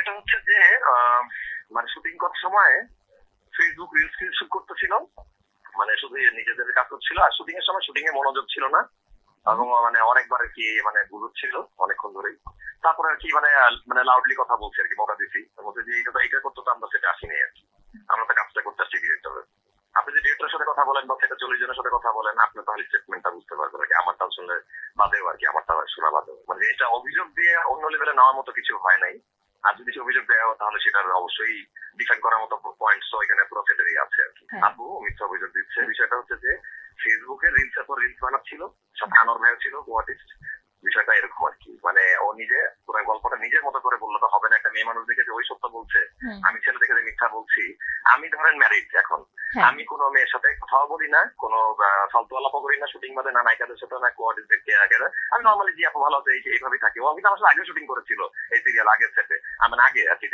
বিষয়টা হচ্ছে যে মানে শুটিং করার সময় ফেসবুক রিলস শুট করতেছিল, মানে শুধু নিজেদের কাজ করছিল, আর শুটিং এর সময় শুটিং এ মনোযোগ ছিল না, এবং মানে অনেকবার আর কি মানে বুঝছিল অনেকক্ষণ ধরেই। তারপরে আর কি মানে মানে লাউডলি কথা বলছে আর কি, বকা দিছি বলছে যে এটা করতে তো আমরা সেটা আসিনি আর কি, আমরা তো কাজটা করতে আসছি ডিরেক্টরের। আপনি যে ডিরেক্টরের সাথে কথা বলেন বা সেটা 40 জনের সাথে কথা বলেন, আপনি তাহলে স্টেটমেন্টটা বুঝতে পারবেন আর কি। আমারটা শুনলে বাদেও আর কি, আমারটা শোনা বাদেও, মানে এটা অভিযোগ দিয়ে অন্য লেভেলে নেওয়ার মতো কিছু হয় নাই। আর যদি সে অভিযোগ দেওয়া হয় তাহলে সেটার অবশ্যই ডিফেন্ড করার মতো পয়েন্টস তো এখানে পুরো সেটারই আছে আর কি। আপু মিথ্যা অভিযোগ দিচ্ছে। বিষয়টা হচ্ছে যে ফেসবুকে রিলসের পর রিলস বানাচ্ছিল, সাথে আনোয়ার ভাইও ছিল কোয়ার্টিস্ট। বিষয়টা এরকম আর কি, মানে ও নিজে পুরো গল্পটা নিজের মতো করে বললে তো হবে না। একটা মেয়ে মানুষ দেখে যে ওই সত্য বলছে, আমি ছেলে দেখে যে মিথ্যা বলছি। আমি ধরেন ম্যারিড এখন, আমি কোনো মেয়ের সাথে কথাও বলি না, কোনো ফালতু আলাপ করি না শুটিং বাদে, না নায়িকাদের সাথে না কোয়ার্টিস্টদের আগে। আমি নর্মালি যে আপু ভালো আছে এইভাবেই থাকি। ও কিন্তু আমার সাথে আগে শুটিং করেছিল এই সিরিয়াল আগের সেটে, মানে আগে আর কি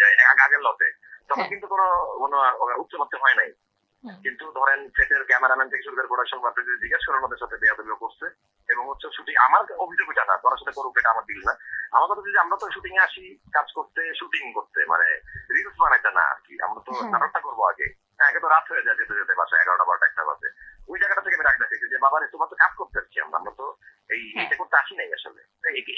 আগের লতে, তখন কিন্তু কোনো উচ্চমাত্রা হয় নাই। কিন্তু ধরেন সেটের ক্যামেরাম্যান থেকে শুরু করে প্রোডাকশন পার্টি জিজ্ঞেস করেন ওদের সাথে বেয়াদবিও করছে, এবং হচ্ছে শুটিং আমার অভিযোগ এটা না, তোর সাথে করুক এটা আমার দিল না। আমার কথা যে আমরা তো শুটিং এ আসি কাজ করতে, শুটিং করতে, মানে রিলস বানাইতে না আর কি। আমরা তো নাটকটা করবো আগে, আগে তো রাত হয়ে যায় যেতে যেতে, বাসা 11টা 12টা 1টা বাজে। ওই জায়গাটা থেকে আমি রাখ দেখেছি যে বাবা রে তোমার তো কাজ করতে আসছি, আমরা তো এইটা করতে আসি নাই আসলে।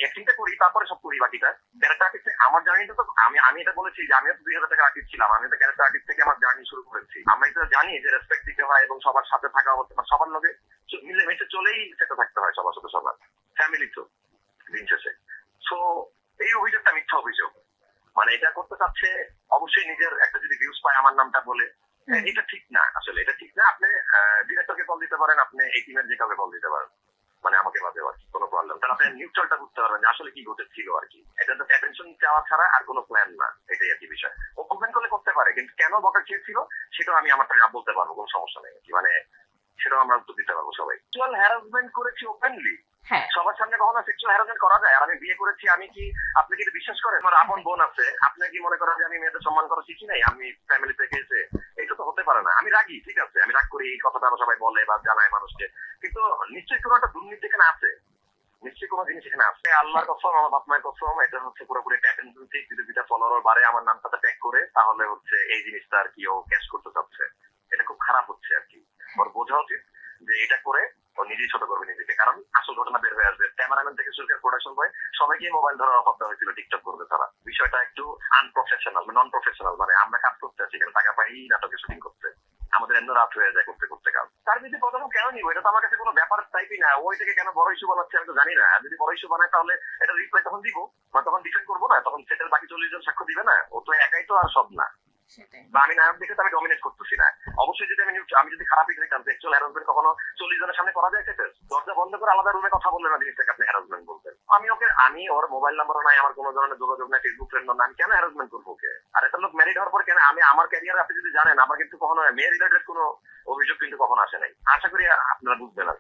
অ্যাক্টিংটা করি তারপরে সব করি বাকিটা। ক্যারেক্টার আর্টিস্ট আমার জার্নিটা তো আমি এটা বলেছি যে আমিও তো 2000 টাকা আর্টিস্ট ছিলাম, আমি তো ক্যারেক্টার আর্টিস্ট থেকে আমার জার্নি শুরু করেছি। আমরা এটা জানি যে রেসপেক্ট দিতে হয় এবং সবার সাথে থাকা অবস্থা সবার লগে মিলেমিশে চলেই সেটা থাকতে হয় সবার সাথে, সবার ফ্যামিলি তো দিন শেষে। সো এই অভিযোগটা মিথ্যা অভিযোগ, মানে এটা করতে চাচ্ছে অবশ্যই নিজের একটা যদি ভিউজ পায় আমার নামটা বলে, এটা ঠিক না আসলে, এটা ঠিক না। আপনি ডিরেক্টরকে কল দিতে পারেন, আপনি এই টিমের যে কাউকে কল দিতে পারেন, মানে আমাকে বাদে আর কি, কোনো প্রবলেম। তাহলে আপনি নিউট্রালটা বুঝতে পারবেন যে আসলে কি ঘটেছিল আর কি। এটা তো অ্যাটেনশন চাওয়া ছাড়া আর কোনো প্ল্যান না, এটাই আর কি বিষয়। ও কমপ্লেন করলে করতে পারে, কিন্তু কেন বকা খেয়েছিল সেটাও আমি আমারটা বলতে পারবো, কোনো সমস্যা নেই আর কি, মানে সেটাও আমরা উত্তর দিতে পারবো সবাই। সেক্সুয়াল হ্যারাসমেন্ট করেছি ওপেনলি, সবার সামনে কখনো সেক্সুয়াল হ্যারাসমেন্ট করা যায়? আর আমি বিয়ে করেছি, আমি কি, আপনি কি বিশ্বাস করেন আমার আপন বোন আছে, আপনি কি মনে করেন যে আমি মেয়েদের সম্মান করা শিখি নাই, আমি ফ্যামিলি থেকে এসে? এটা তো হতে পারে না। আমি রাগি, ঠিক আছে, আমি রাগ করি, এই কথাটা সবাই বলে বা জানায় মানুষকে, কিন্তু নিশ্চয়ই কোনো একটা দুর্নীতি এখানে আছে, নিশ্চয়ই কোনো জিনিস এখানে আছে। আল্লাহর কসম, আমার বাপ মায়ের কসম, এটা হচ্ছে পুরোপুরি একটা অ্যাটেনশন। যদি দুটা ফলোয়ার বাড়ে আমার নামটা ট্যাগ করে, তাহলে হচ্ছে এই জিনিসটা আর কি ও ক্যাশ করতে চাচ্ছে। এটা খুব খারাপ হচ্ছে আর কি। ওর বোঝা উচিত যে এটা করে ও নিজেই ছোট করবে নিজেকে, কারণ আসল ঘটনা বের হয়ে আসবে। ক্যামেরাম্যান থেকে শুরু করে প্রোডাকশন বয় সবাইকে মোবাইল ধরার অফার দেওয়া হয়েছিল টিকটক করবে তারা। বিষয়টা একটু আনপ্রফেশনাল, নন প্রফেশনাল, মানে আমরা কাজ করতে আছি এখানে টাকা পাই নাটকে শুটিং করতে, আমাদের এমন রাত হয়ে যায় করতে করতে কাজ। তার বিরুদ্ধে পদক্ষেপ কেন নিবো? এটা তো আমার কাছে কোনো ব্যাপার টাইপই না। ওই থেকে কেন বড় ইস্যু বানাচ্ছে আমি তো জানি না। আর যদি বড় ইস্যু বানায় তাহলে এটা রিপ্লাই তখন দিব, বা তখন ডিফেন্ড করবো না, তখন সেটার বাকি 40 জন সাক্ষ্য দিবে না। ও তো একাই তো আর সব না, বা আমি নায়ক দেখে তো আমি ডমিনেট করতেছি না। অবশ্যই যদি আমি যদি খারাপই দেখতাম, সেক্সুয়াল হ্যারাসমেন্ট কখনো 40 জনের সামনে করা যায়? সেটা দরজা বন্ধ করে আলাদা রুমে কথা বললেন না, জিনিসটাকে আপনি হ্যারাসমেন্ট বলতেন। আমি ওর মোবাইল নাম্বারও নাই, আমার কোনো ধরনের যোগাযোগ নাই, ফেসবুক ফ্রেন্ড না, আমি কেন হ্যারাসমেন্ট করবো ওকে? আর একটা লোক ম্যারিড হওয়ার পর কেন আমি আমার ক্যারিয়ার, আপনি যদি জানেন আমার কিন্তু কখনো মেয়ে রিলেটেড কোনো অভিযোগ কিন্তু কখনো আসে নাই। আশা করি আপনারা বুঝবেন আর